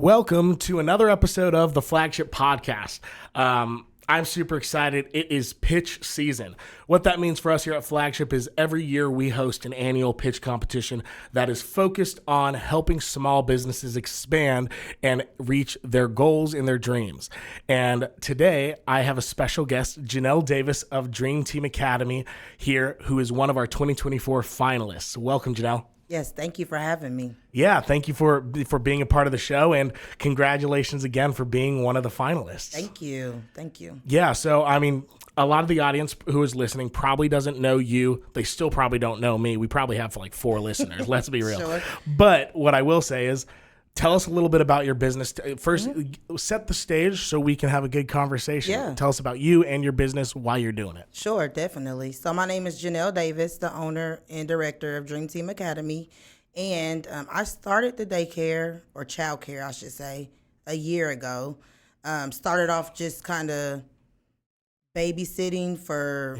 Welcome to another episode of the Flagship podcast. I'm super excited. It is pitch season. What that means for us here at Flagship is every year we host an annual pitch competition that is focused on helping small businesses expand and reach their goals and their dreams. And today I have a special guest, Janelle Davis of Dream Team Academy here, who is one of our 2024 finalists. Welcome, Janelle. Yes, thank you for having me. Yeah, thank you for being a part of the show, and congratulations again for being one of the finalists. Thank you. Thank you. Yeah, so I mean, a lot of the audience who is listening probably doesn't know you. They still probably don't know me. We probably have like 4 listeners, let's be real. Sure. But what I will say is, tell us a little bit about your business. First, set the stage so we can have a good conversation. Yeah. Tell us about you and your business, why you're doing it. Sure, definitely. So my name is Janelle Davis, the owner and director of Dream Team Academy. And I started the daycare, or childcare, I should say, a year ago. Started off just kind of babysitting for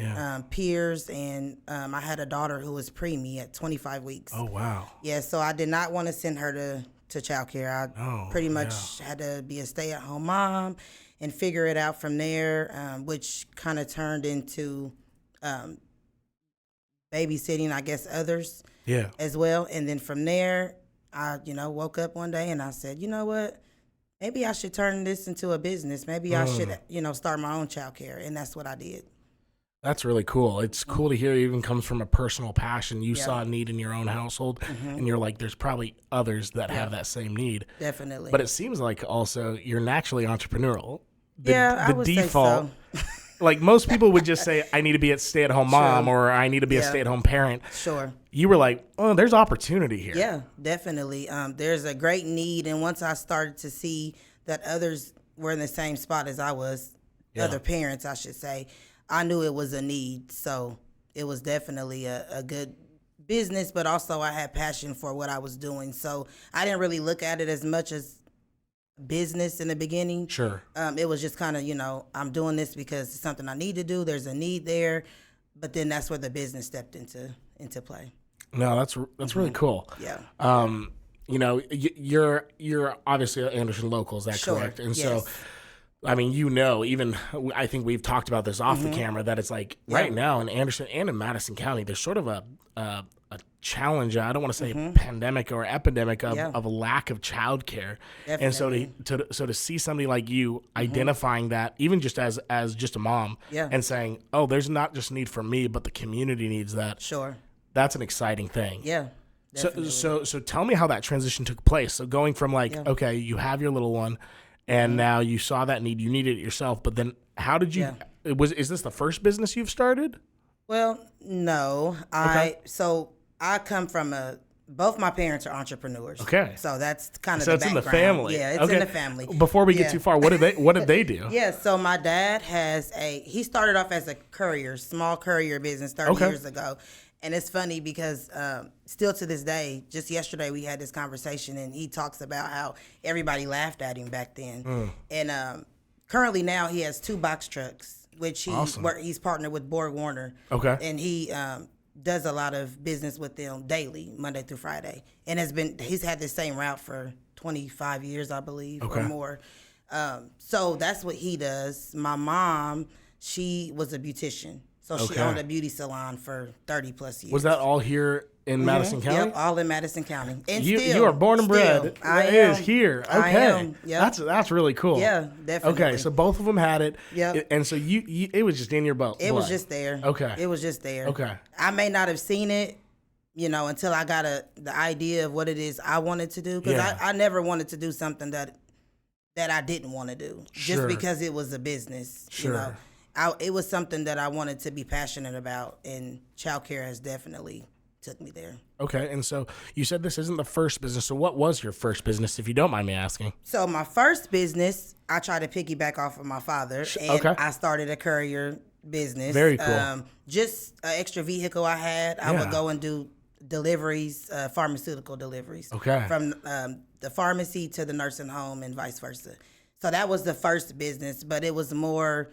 peers, and I had a daughter who was preemie at 25 weeks. Oh, wow. Yeah, so I did not want to send her to childcare. I pretty much had to be a stay-at-home mom and figure it out from there, which kind of turned into babysitting, I guess, others as well. And then from there, I, woke up one day and I said, you know what? Maybe I should turn this into a business. Maybe I should, start my own childcare. And that's what I did. That's really cool. It's cool to hear it even comes from a personal passion. You saw a need in your own household, and you're like, there's probably others that have that same need. Definitely. But it seems like also you're naturally entrepreneurial. I would default, say so. Like most people would just say, I need to be a stay-at-home mom or I need to be a stay-at-home parent. Sure. You were like, oh, there's opportunity here. Yeah, definitely. There's a great need. And once I started to see that others were in the same spot as I was, other parents, I should say, I knew it was a need. So it was definitely a good business, but also I had passion for what I was doing. So I didn't really look at it as much as business in the beginning. Sure. It was just kind of, I'm doing this because it's something I need to do. There's a need there. But then that's where the business stepped into play. No, that's really cool. Yeah. You're obviously an Anderson local, is that correct? And so, I mean, even I think we've talked about this off the camera, that it's like right now in Anderson and in Madison County, there's sort of a challenge. I don't want to say pandemic or epidemic of a lack of childcare. Definitely. And so to see somebody like you identifying that, even just as just a mom, and saying, oh, there's not just need for me, but the community needs that. Sure. That's an exciting thing. Yeah. Definitely. So tell me how that transition took place. So going from okay, you have your little one, and now you saw that need, you needed it yourself, but then how did you? Is this the first business you've started? Well, no. I come from both my parents are entrepreneurs. Okay. So that's kind of the the background. It's in the family. Yeah, it's in the family. Before we get too far, what did they do? Yeah, so my dad he started off as a small courier business 30 years ago. And it's funny because still to this day, just yesterday we had this conversation and he talks about how everybody laughed at him back then. And currently now he has 2 box trucks, which he's partnered with Borg Warner. Okay. And he does a lot of business with them daily, Monday through Friday. And he's had the same route for 25 years, I believe, or more. So that's what he does. My mom, she was a beautician. So she owned a beauty salon for 30 plus years. Was that all here in Madison County? Yep, all in Madison County. And you are born and bred. It is here. Okay. I am. Yep. That's really cool. Yeah, definitely. Okay, so both of them had it. Yep. And so it was just in your blood. It was just there. Okay. It was just there. Okay. I may not have seen it, until I got the idea of what it is I wanted to do. Because I never wanted to do something that I didn't want to do. Just because it was a business. Sure. It was something that I wanted to be passionate about, and childcare has definitely took me there. Okay, and so you said this isn't the first business. So what was your first business, if you don't mind me asking? So my first business, I tried to piggyback off of my father, and I started a courier business. Very cool. Just an extra vehicle I had. I would go and do deliveries, pharmaceutical deliveries. Okay. From the pharmacy to the nursing home and vice versa. So that was the first business, but it was more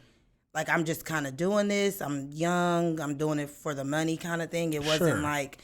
like I'm just kind of doing this. I'm young. I'm doing it for the money kind of thing. It wasn't like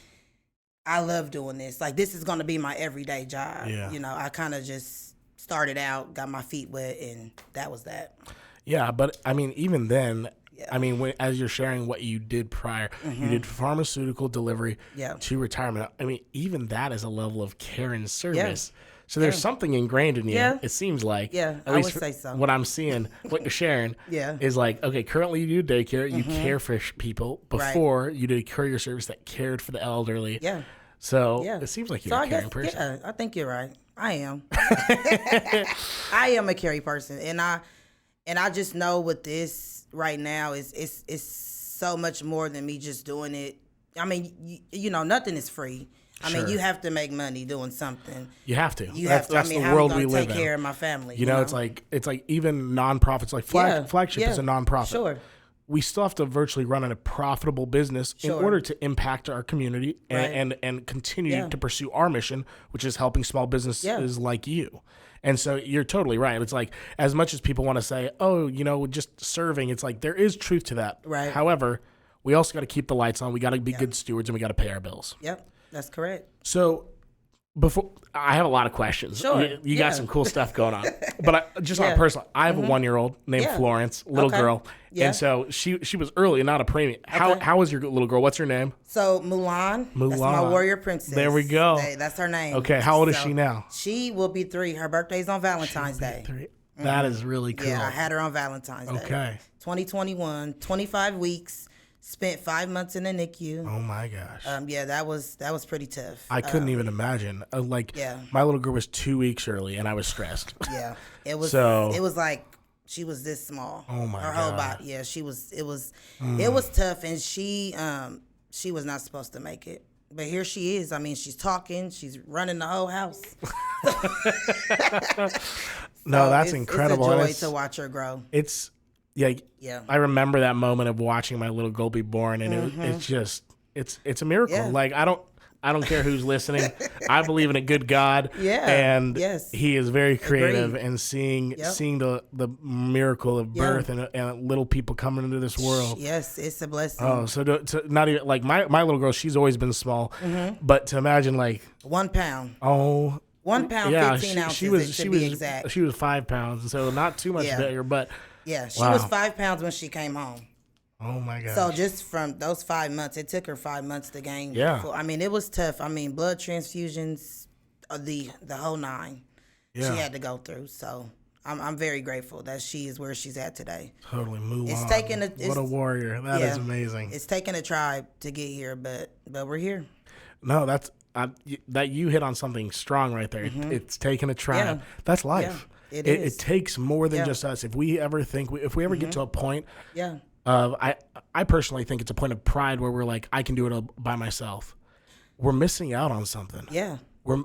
I love doing this. Like this is going to be my everyday job. Yeah. I kind of just started out, got my feet wet, and that was that. Yeah, but I mean, even then, I mean, as you're sharing what you did prior, you did pharmaceutical delivery to retirement. I mean, even that is a level of care and service. So there's something ingrained in you, it seems like. Yeah, at I least would say so. What I'm seeing, what you're sharing is like, okay, currently you do daycare, you care for people. Before, you did a courier service that cared for the elderly. Yeah. So it seems like you're a caring person. Yeah, I think you're right. I am. I am a caring person. And I just know with this right now, it's so much more than me just doing it. I mean, you know, nothing is free. I mean, you have to make money doing something. You have to. That's the how world I'm we gonna live take in. care of my family. You know, it's like even nonprofits, like Flagship is a nonprofit. Sure. We still have to virtually run a profitable business in order to impact our community and continue to pursue our mission, which is helping small businesses like you. And so you're totally right. It's like, as much as people want to say, oh, you know, just serving, it's like there is truth to that. Right. However, we also got to keep the lights on. We got to be good stewards, and we got to pay our bills. Yep, that's correct. So before, I have a lot of questions. Sure. You got some cool stuff going on. But just on a personal, I have a 1-year-old named Florence, little girl. Yeah. And so she was early and not a preemie. How was your little girl? What's her name? So Mulan. That's my warrior princess. There we go. That's her name. Okay. How old is she now? She will be 3. Her birthday's on Valentine's Day. 3. That is really cool. Yeah, I had her on Valentine's Day. Okay. 2021, 25 weeks. Spent 5 months in the NICU. Oh my gosh. Yeah, that was pretty tough. I couldn't even imagine. My little girl was 2 weeks early, and I was stressed. Yeah, it was. It was like she was this small. Oh my Her God. whole body. Yeah, she was. It was tough, and she was not supposed to make it, but here she is. I mean, she's talking. She's running the whole house. No, that's incredible. It's a joy to watch her grow. Yeah. I remember that moment of watching my little girl be born, and it's just it's a miracle. Yeah. Like I don't care who's listening. I believe in a good God. Yeah. And He is very creative. Agreed. And seeing the miracle of birth and little people coming into this world. Yes, it's a blessing. Oh, so to not even like my little girl, she's always been small, but to imagine like 1 pound. Oh. 1 pound, 15 ounces. To be exact. She was 5 pounds, so not too much bigger, but. Yeah, she was 5 pounds when she came home. Oh my gosh. So just from those 5 months, it took her 5 months to gain. Yeah. I mean, it was tough. I mean, blood transfusions, the whole 9. She had to go through. So I'm very grateful that she is where she's at today. Totally move on. What a warrior. That is amazing. It's taken a tribe to get here, but we're here. No, that's that you hit on something strong right there. It's taken a tribe. That's life. Yeah. It takes more than just us. If we ever get to a point, of I personally think it's a point of pride where we're like, I can do it all by myself. We're missing out on something. Yeah.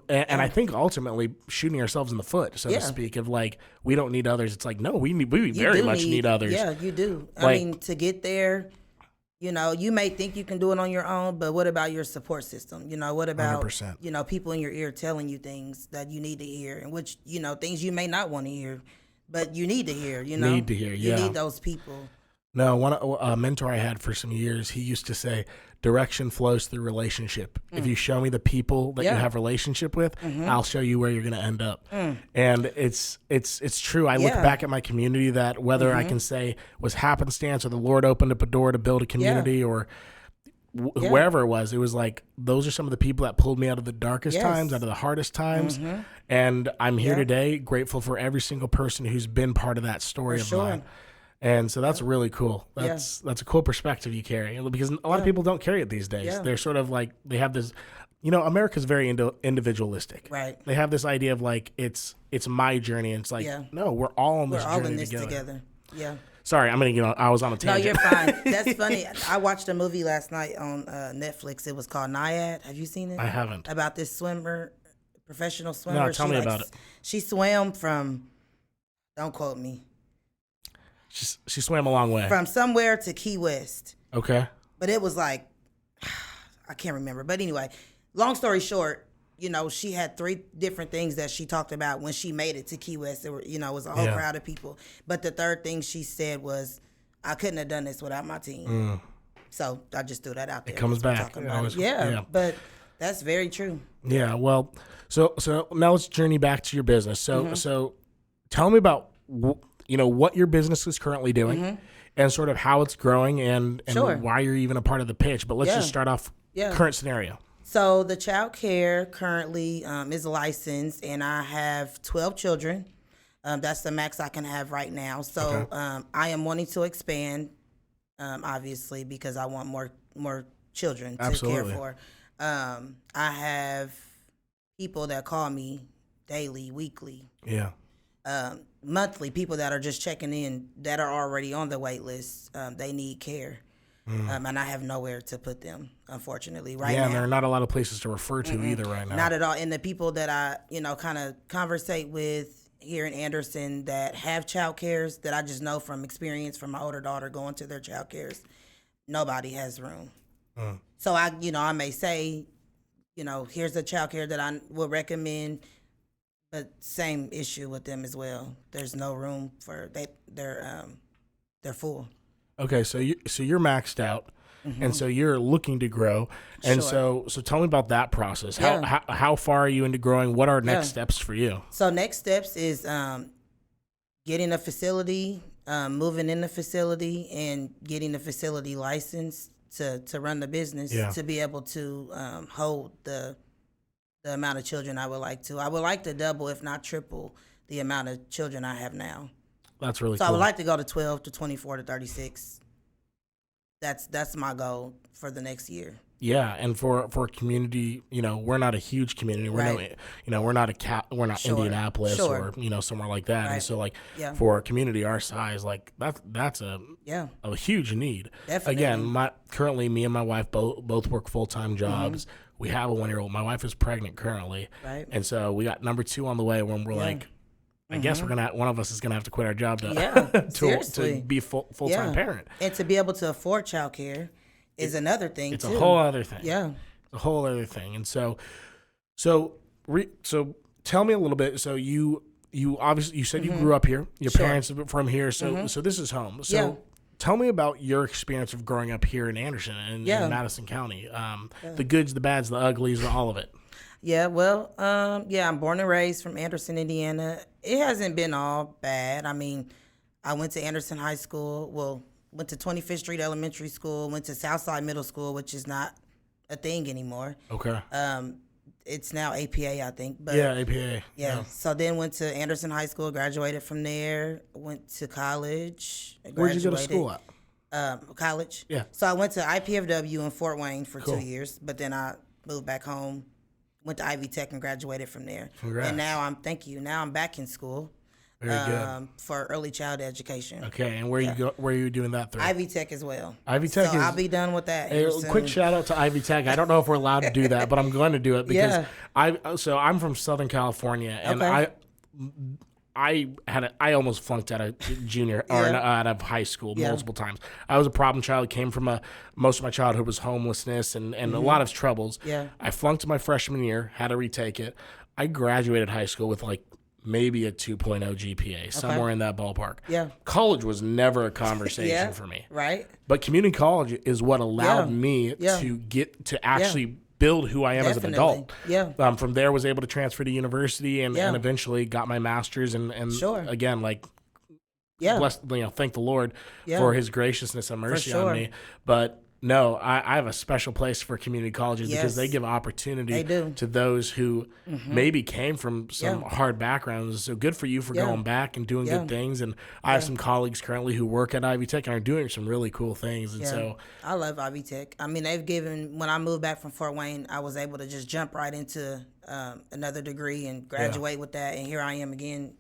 And I think ultimately shooting ourselves in the foot, so to speak, of like we don't need others. It's like no, we very much need others. Yeah, you do. I mean, to get there, you know, you may think you can do it on your own, but what about your support system? You know, what about 100%. You know, people in your ear telling you things that you need to hear, and which, you know, things you may not want to hear, but you need to hear. You know, you need those people. No, a mentor I had for some years, he used to say, direction flows through relationship. If you show me the people that you have relationship with, I'll show you where you're going to end up. And it's true. I look back at my community that whether I can say was happenstance or the Lord opened up a door to build a community or wherever it was like those are some of the people that pulled me out of the darkest times, out of the hardest times. And I'm here today grateful for every single person who's been part of that story of mine. And so that's really cool. That's a cool perspective you carry, because a lot of people don't carry it these days. They're sort of like, they have this, you know, America's very individualistic. Right. They have this idea of like, it's my journey. And it's like, no, we're all on this journey together. Yeah. Sorry, I was on a tangent. No, you're fine. That's funny. I watched a movie last night on Netflix. It was called Naiad. Have you seen it? I haven't. About this swimmer, professional swimmer. No, tell me about it. She swam from, don't quote me. She swam a long way. From somewhere to Key West. Okay. But it was like, I can't remember. But anyway, long story short, you know, she had 3 different things that she talked about when she made it to Key West. There were, you know, it was a whole crowd of people. But the third thing she said was, I couldn't have done this without my team. So I just threw that out there. It comes back. But That's very true. Yeah. Well, so now let's journey back to your business. So tell me about what your business is currently doing, and sort of how it's growing, and Sure. why you're even a part of the pitch. But let's just start off current scenario. So the child care currently is licensed, and I have 12 children. That's the max I can have right now. So I am wanting to expand, obviously, because I want more children to care for. I have people that call me daily, weekly, monthly, people that are just checking in that are already on the wait list. They need care. And I have nowhere to put them, unfortunately, right now. Yeah, and there are not a lot of places to refer to either right now. Not at all. And the people that I, kind of conversate with here in Anderson that have child cares, that I just know from experience from my older daughter going to their child cares, nobody has room. So I may say, here's a child care that I would recommend, but same issue with them as well. There's no room for they're full. Okay, so you're maxed out, and so you're looking to grow, and so tell me about that process. How far are you into growing? What are next steps for you? So next steps is getting a facility, moving in the facility, and getting the facility licensed to run the business, to be able to hold the amount of children I would like to. I would like to double, if not triple, the amount of children I have now. That's really cool. So I would like to go to 12 to 24 to 36. That's my goal for the next year. Yeah, and for a community, we're not a huge community. We're we're not Indianapolis or somewhere like that. Right. And so for a community our size, that's a huge need. Definitely. Again, currently me and my wife both work full-time jobs. We have a 1-year-old. My wife is pregnant currently. Right. And so we got number 2 on the way when we're I guess one of us is gonna have to quit our job to be full-time parent. And to be able to afford childcare is another thing. It's a whole other thing. Yeah, it's a whole other thing. And so tell me a little bit. So you obviously you said you grew up here. Your parents are from here. So so this is home. So tell me about your experience of growing up here in Anderson and in Madison County. The goods, the bads, the uglies, all of it. Yeah, well, I'm born and raised from Anderson, Indiana. It hasn't been all bad. I mean, I went to Anderson High School, went to 25th Street Elementary School, went to Southside Middle School, which is not a thing anymore. Okay. It's now APA, I think. But APA. Yeah. So then went to Anderson High School, graduated from there, went to college. Where'd you go to school at? College. Yeah. So I went to IPFW in Fort Wayne for 2 years, but then I moved back home. Went to Ivy Tech and graduated from there. Congrats. And now I'm back in school. Very good. For early child education. Okay, and where are you doing that through? Ivy Tech as well. Ivy Tech I'll be done with that. Quick shout out to Ivy Tech. I don't know if we're allowed to do that, but I'm going to do it because I'm from Southern California, and I almost flunked out of junior or out of high school multiple times. I was a problem child. Came from most of my childhood was homelessness and a lot of troubles. Yeah. I flunked my freshman year, had to retake it. I graduated high school with maybe a 2.0 GPA, somewhere in that ballpark. Yeah. College was never a conversation for me. Right. But community college is what allowed me to get to actually build who I am as an adult. Yeah. From there, was able to transfer to university and eventually got my master's and again, blessed, thank the Lord for his graciousness and mercy on me. But no, I have a special place for community colleges because they give opportunity to those who maybe came from some hard backgrounds. So good for you for going back and doing good things. And I have some colleagues currently who work at Ivy Tech and are doing some really cool things. And so I love Ivy Tech. I mean, when I moved back from Fort Wayne, I was able to just jump right into another degree and graduate with that. And here I am again,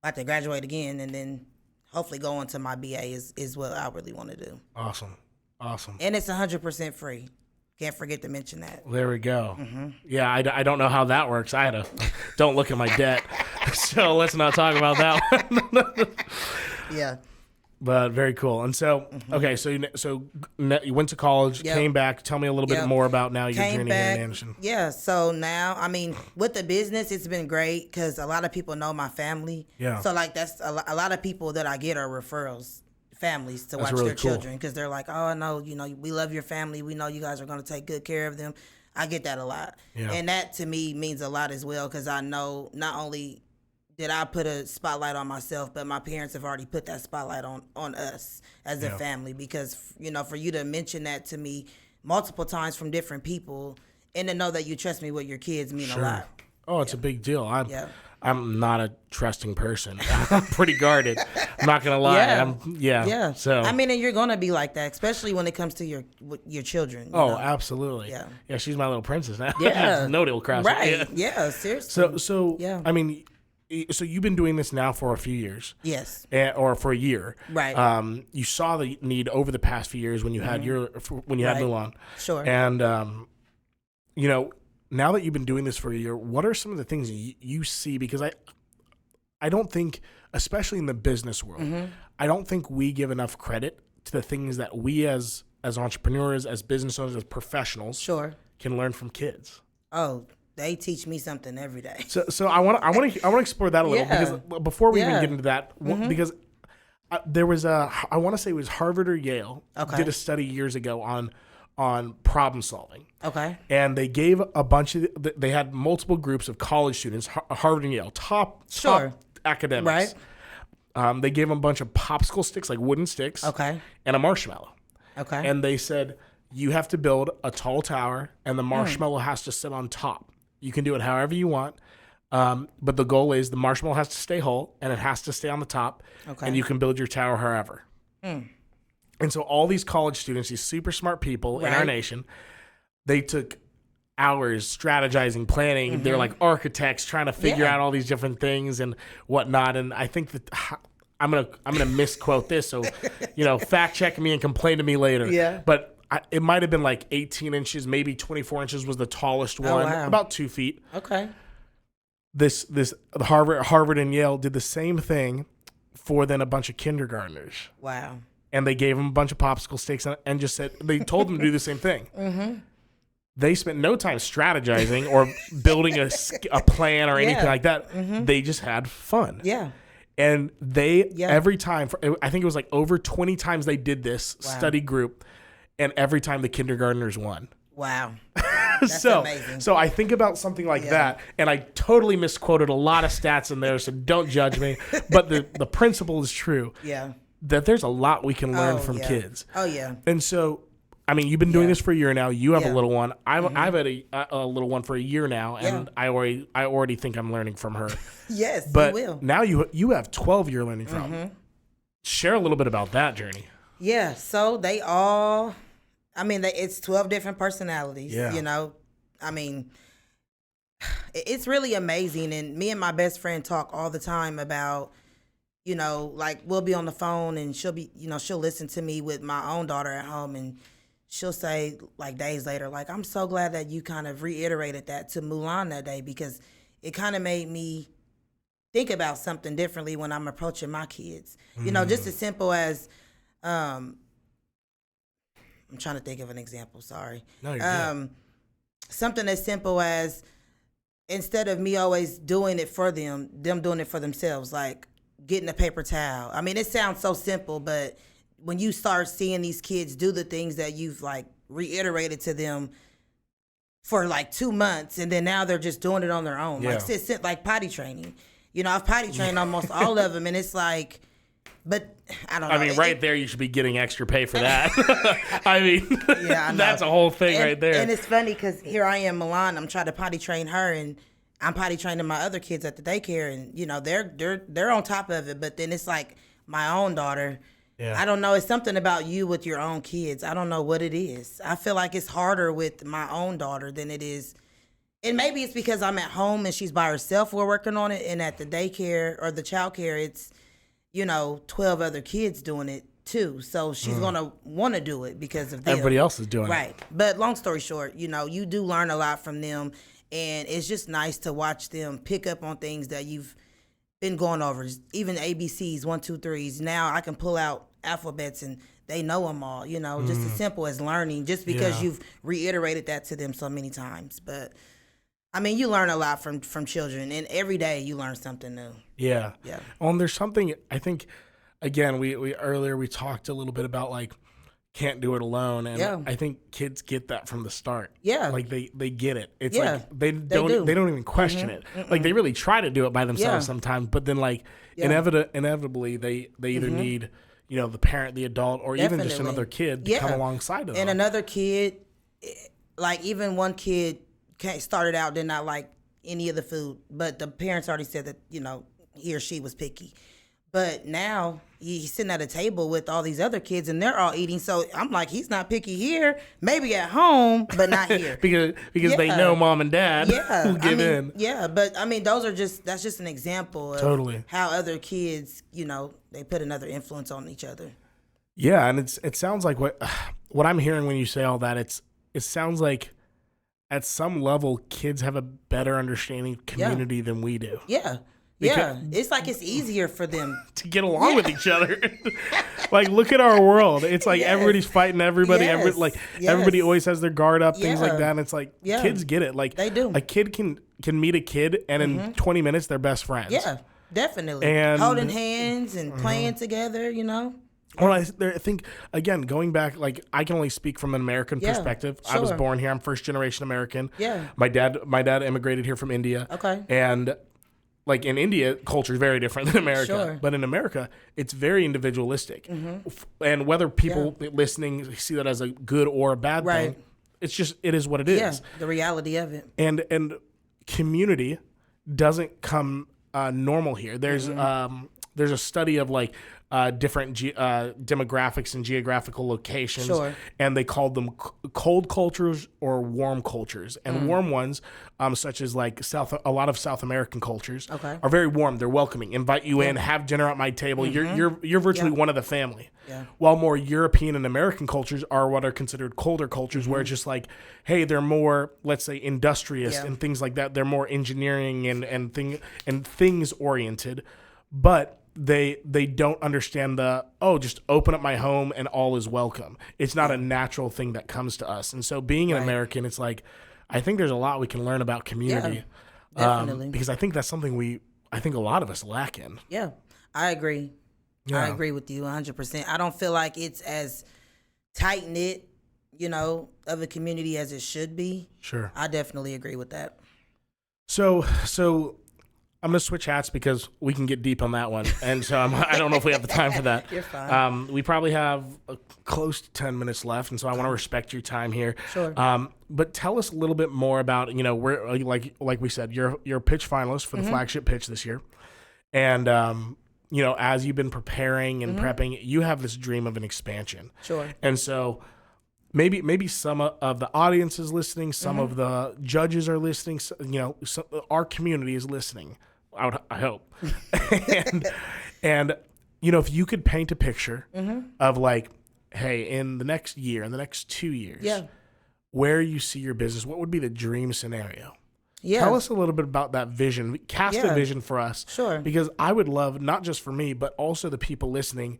about to graduate again, and then hopefully go on to my BA is what I really want to do. Awesome. And it's 100% free. Can't forget to mention that. There we go. Yeah, I don't know how that works. Don't look at my debt. So let's not talk about that one. Yeah. But very cool. And so, okay, so you went to college, came back. Tell me a little bit more about now your journey here in Anderson. Yeah, so now, I mean, with the business, it's been great because a lot of people know my family. Yeah. So, that's a lot of people that I get are referrals. Families to watch really their children because they're like, oh, no, we love your family. We know you guys are going to take good care of them. I get that a lot. Yeah. And that to me means a lot as well, because I know not only did I put a spotlight on myself, but my parents have already put that spotlight on us as a family, because, you know, for you to mention that to me multiple times from different people and to know that you trust me with your kids mean a lot. Oh, it's a big deal. I'm not a trusting person. I'm pretty guarded. I'm not gonna lie. Yeah. So I mean, and you're gonna be like that, especially when it comes to your children. You know? Absolutely. Yeah. She's my little princess now. Yeah. No deal cross. Right. Yeah. Seriously. So I mean, so you've been doing this now for a few years. Yes. Or for a year. Right. You saw the need over the past few years when you had had Mulan. Sure. And you know, now that you've been doing this for a year, what are some of the things you see? Because I don't think, especially in the business world, I don't think we give enough credit to the things that we as entrepreneurs, as business owners, as professionals, can learn from kids. Oh, they teach me something every day. So I want to explore that a little, because before we even get into that, because there was I want to say it was Harvard or Yale did a study years ago on problem solving. Okay. And they gave a bunch of, they had multiple groups of college students, Harvard and Yale, top academics. Right. They gave them a bunch of popsicle sticks, like wooden sticks. Okay. And a marshmallow. Okay. And they said, you have to build a tall tower and the marshmallow has to sit on top. You can do it however you want. But the goal is the marshmallow has to stay whole and it has to stay on the top. Okay. And you can build your tower however. And so all these college students, these super smart people in our nation, they took hours strategizing, planning. They're like architects trying to figure out all these different things and whatnot. And I think that I'm gonna misquote this. So, you know, fact check me and complain to me later. Yeah. But it might have been like 18 inches, maybe 24 inches was the tallest one, about 2 feet. Okay. The Harvard and Yale did the same thing for then a bunch of kindergartners. Wow. And they gave them a bunch of popsicle sticks and just said, they told them to do the same thing. They spent no time strategizing or building a plan or anything like that. They just had fun. Yeah. And they, every time, I think it was like over 20 times they did this study group, and every time the kindergartners won. Wow. That's amazing. So I think about something like that, and I totally misquoted a lot of stats in there, so don't judge me. But the principle is true. Yeah. That there's a lot we can learn from kids. Oh, yeah. And so, I mean, you've been doing this for a year now. You have a little one. I've had a little one for a year now, and I already think I'm learning from her. Yes, but you will. Now you have 12 you're learning from. Share a little bit about that journey. Yeah, so they all, I mean, it's 12 different personalities, you know. I mean, it's really amazing. And me and my best friend talk all the time about, you know, like we'll be on the phone and she'll listen to me with my own daughter at home, and she'll say like days later, like, I'm so glad that you kind of reiterated that to Mulan that day, because it kind of made me think about something differently when I'm approaching my kids. You know, just as simple as, I'm trying to think of an example, sorry. No, you're good. Something as simple as, instead of me always doing it for them doing it for themselves, like getting a paper towel. I mean, it sounds so simple, but when you start seeing these kids do the things that you've like reiterated to them for like 2 months, and then now they're just doing it on their own. Like like potty training. You know, I've potty trained almost all of them, and it's like, but I don't know. I mean, there you should be getting extra pay for that. I mean, that's a whole thing right there. And it's funny because here I am, Milan. I'm trying to potty train her, and I'm potty training my other kids at the daycare, and you know they're on top of it. But then it's like my own daughter. Yeah. I don't know. It's something about you with your own kids. I don't know what it is. I feel like it's harder with my own daughter than it is. And maybe it's because I'm at home and she's by herself. We're working on it, and at the daycare or the childcare, it's 12 other kids doing it too. So she's gonna want to do it because of them. Everybody else is doing it. Right. But long story short, you do learn a lot from them, and it's just nice to watch them pick up on things that you've been going over. Even ABCs, 1, 2, 3s. Now I can pull out alphabets and they know them all. Just as simple as learning, just because you've reiterated that to them so many times. But I mean, you learn a lot from children, and every day you learn something new. Yeah. Well, and there's something, I think, again, we earlier we talked a little bit about like can't do it alone. And Yeah. I think kids get that from the start. Yeah. Like they get it. It's Yeah, like they do. don't even question it. Like they really try to do it by themselves Yeah. sometimes, but then like inevitably they either need, you know, the parent, the adult, or even just Definitely. another kid to come alongside of them. And another kid, like even one kid started out did not like any of the food, but the parents already said that, you know, he or she was picky. But now he's sitting at a table with all these other kids and they're all eating. So I'm like, he's not picky here, maybe at home, but not here. because they know mom and dad will give in. Yeah, but I mean, that's just an example of how other kids, you know, they put another influence on each other. Yeah, and it sounds like what I'm hearing when you say all that, it sounds like at some level kids have a better understanding of community than we do. Yeah. Yeah, it's like it's easier for them to get along with each other. Like, look at our world. It's like everybody's fighting everybody. Everybody always has their guard up, things like that. And it's like kids get it. Like they do. A kid can meet a kid, and in 20 minutes they're best friends. Yeah, definitely. And holding hands and playing together. You know. Well, I think, again, going back, like, I can only speak from an American perspective. Sure. I was born here. I'm first generation American. Yeah. My dad immigrated here from India. Okay. And like in India, culture is very different than America. Sure. But in America, it's very individualistic. And whether people listening see that as a good or a bad thing, it is what it is. Yeah, the reality of it. And community doesn't come normal here. There's a study of like different demographics and geographical locations, and they called them cold cultures or warm cultures. And warm ones, such as like a lot of South American cultures, are very warm. They're welcoming, invite you in, have dinner at my table. You're virtually one of the family. Yeah. While more European and American cultures are what are considered colder cultures, where it's just like, hey, they're more, let's say, industrious and things like that. They're more engineering and things oriented, but they don't understand just open up my home and all is welcome. It's not a natural thing that comes to us. And so being an American, it's like, I think there's a lot we can learn about community. Yeah, definitely. Because I think that's something I think a lot of us lack in. Yeah, I agree. Yeah. I agree with you 100%. I don't feel like it's as tight-knit, you know, of a community as it should be. Sure. I definitely agree with that. So I'm going to switch hats because we can get deep on that one. And so I don't know if we have the time for that. You're fine. We probably have close to 10 minutes left, and so I want to respect your time here. Sure. But tell us a little bit more about, you know, where, like we said, you're a pitch finalist for the flagship pitch this year. And, you know, as you've been preparing and prepping, you have this dream of an expansion. Sure. And so maybe some of the audience is listening, some of the judges are listening, you know, our community is listening. I hope. and you know, if you could paint a picture of like, hey, in the next year, in the next 2 years, where you see your business, what would be the dream scenario? Yeah. Tell us a little bit about that vision. Cast a vision for us. Sure. Because I would love, not just for me, but also the people listening,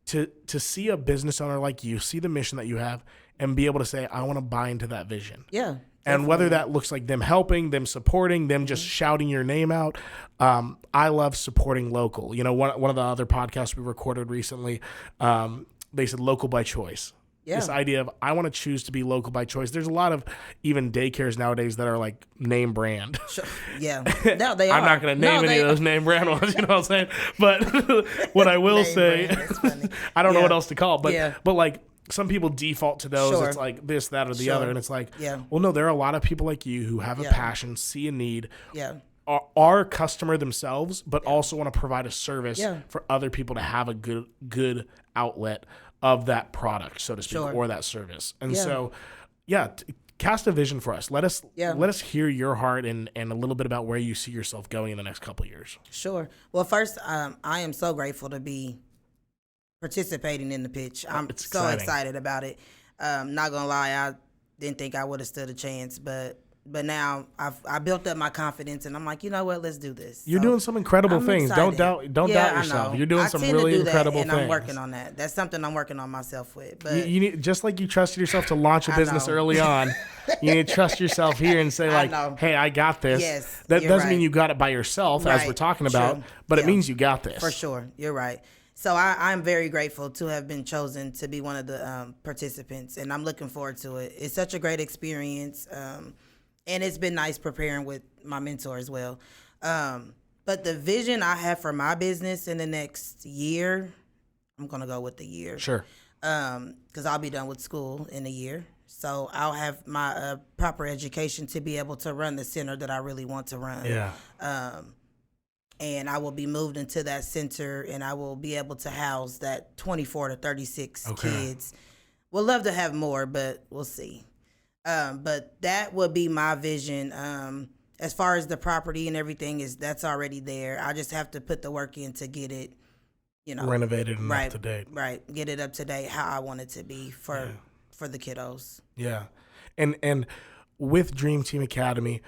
to see a business owner like you, see the mission that you have, and be able to say, I want to buy into that vision. Yeah. And whether that looks like them helping, them supporting, them just shouting your name out. I love supporting local. You know, one of the other podcasts we recorded recently, they said local by choice. Yeah. This idea of I want to choose to be local by choice. There's a lot of even daycares nowadays that are like name brand. Sure. Yeah. No, they are. I'm not going to name any of those name brand ones, you know what I'm saying? But what I will say, I don't know what else to call it, but like, some people default to those. It's like this, that, or the other. And it's like, well, no, there are a lot of people like you who have a passion, see a need, are a customer themselves, but also want to provide a service for other people to have a good outlet of that product, so to speak, or that service. And so, cast a vision for us. Let us hear your heart and a little bit about where you see yourself going in the next couple of years. Sure. Well, first, I am so grateful to be participating in the pitch. I'm so excited about it. Not gonna lie, I didn't think I would have stood a chance, but now I built up my confidence, and I'm like, you know what, let's do this. You're doing some incredible things. Excited. Don't doubt yourself. You're doing some really incredible things. I'm working on that. That's something I'm working on myself with. But you need, just like you trusted yourself to launch a business early on, you need to trust yourself here and say like, hey, I got this. That doesn't mean you got it by yourself, as we're talking about, but it means you got this. For sure. You're right. So I'm very grateful to have been chosen to be one of the participants, and I'm looking forward to it. It's such a great experience, and it's been nice preparing with my mentor as well. But the vision I have for my business in the next year, I'm going to go with the year. Sure. Because I'll be done with school in a year. So I'll have my proper education to be able to run the center that I really want to run. Yeah. And I will be moved into that center, and I will be able to house that 24 to 36 kids. We'll love to have more, but we'll see. But that would be my vision. As far as the property and everything, that's already there. I just have to put the work in to get it, renovated and up to date. Right, get it up to date how I want it to be for the kiddos. Yeah, and with Dream Team Academy,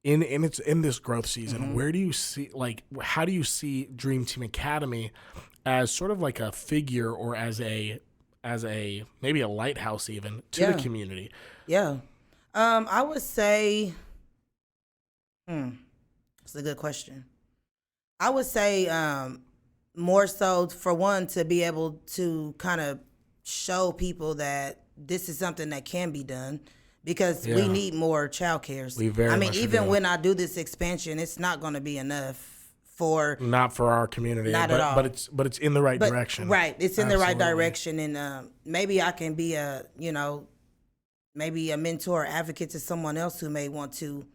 in this growth season, where do you see, how do you see Dream Team Academy as sort of like a figure, or as a maybe a lighthouse even to the community? Yeah. I would say, it's a good question. I would say more so, for one, to be able to kind of show people that this is something that can be done, because we need more child cares. Even when I do this expansion, it's not going to be enough not for our community. Not at all. But it's in the right direction. Right. It's in the right direction. And maybe I can be maybe a mentor or advocate to someone else who may want to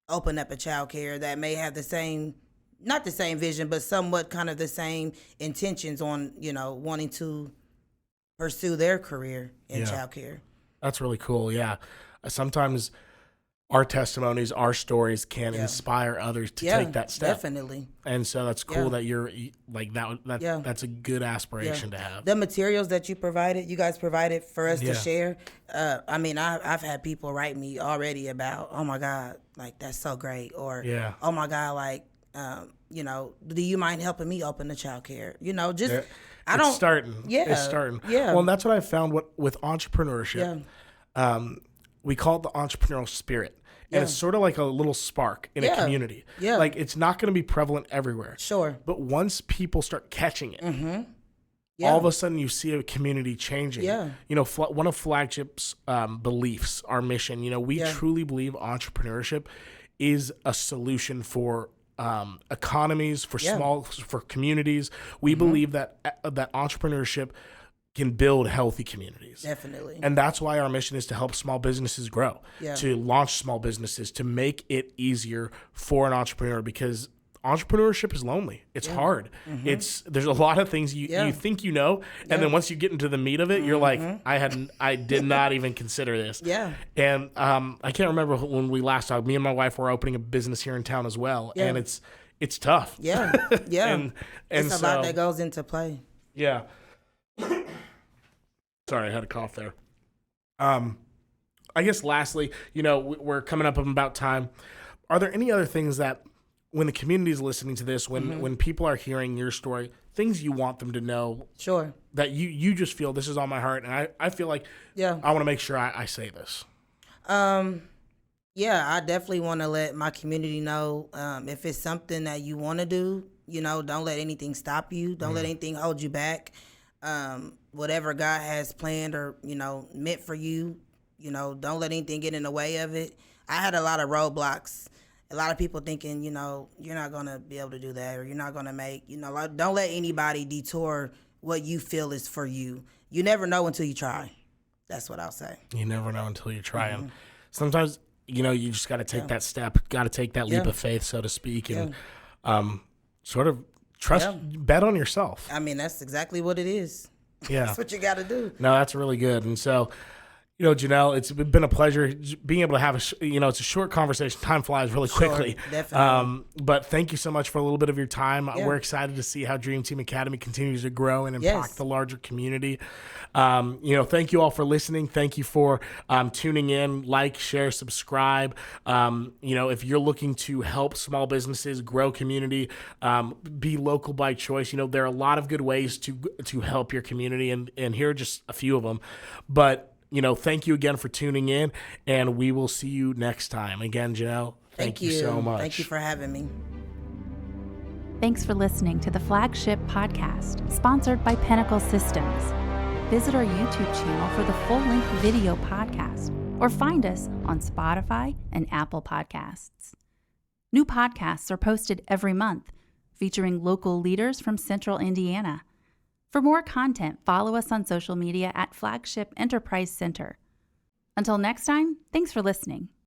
open up a child care that may have not the same vision, but somewhat kind of the same intentions on, wanting to pursue their career in child care. That's really cool. Yeah. Sometimes our testimonies, our stories can inspire others to take that step. Definitely. And so that's cool that you're like that. That's a good aspiration to have. The materials that you guys provided for us to share. I've had people write me already about, oh my God, like that's so great, or oh my God, like do you mind helping me open the child care? It's starting. Yeah. Well, and that's what I found with entrepreneurship. We call it the entrepreneurial spirit. And it's sort of like a little spark in a community. Yeah. Like, it's not going to be prevalent everywhere. Sure. But once people start catching it, all of a sudden you see a community changing. Yeah. One of Flagship's beliefs, our mission, we truly believe entrepreneurship is a solution for economies, for communities. We believe that entrepreneurship can build healthy communities. Definitely. And that's why our mission is to help small businesses grow, to launch small businesses, to make it easier for an entrepreneur, because entrepreneurship is lonely. It's hard. There's a lot of things you think and then once you get into the meat of it, you're like, I did not even consider this. Yeah. And I can't remember when we last talked. Me and my wife were opening a business here in town as well, and it's tough. Yeah. Yeah. and it's a lot that goes into play. Yeah. Sorry, I had a cough there. I guess lastly, we're coming up on about time. Are there any other things that, when the community is listening to this, when people are hearing your story, things you want them to know? Sure. That you just feel, this is on my heart, and I feel like I want to make sure I say this. I definitely want to let my community know, if it's something that you want to do, don't let anything stop you. Don't let anything hold you back. Whatever God has planned or, meant for you, don't let anything get in the way of it. I had a lot of roadblocks. A lot of people thinking, you're not going to be able to do that, or you're not going to make, don't let anybody detour what you feel is for you. You never know until you try. That's what I'll say. You never know until you try. And sometimes, you just got to take that step, got to take that leap of faith, so to speak, and sort of trust, bet on yourself. That's exactly what it is. Yeah. That's what you got to do. No, that's really good. And so, Janelle, it's been a pleasure being able to have it's a short conversation. Time flies really quickly. Definitely. But thank you so much for a little bit of your time. Yeah. We're excited to see how Dream Team Academy continues to grow and impact the larger community. Thank you all for listening. Thank you for tuning in. Like, share, subscribe. If you're looking to help small businesses grow community, be local by choice, there are a lot of good ways to help your community, and here are just a few of them. But thank you again for tuning in, and we will see you next time. Again, Janelle, thank you so much. Thank you for having me. Thanks for listening to the Flagship podcast, sponsored by Pinnacle Systems. Visit our YouTube channel for the full-length video podcast, or find us on Spotify and Apple Podcasts. New podcasts are posted every month, featuring local leaders from Central Indiana. For more content, follow us on social media at Flagship Enterprise Center. Until next time, thanks for listening.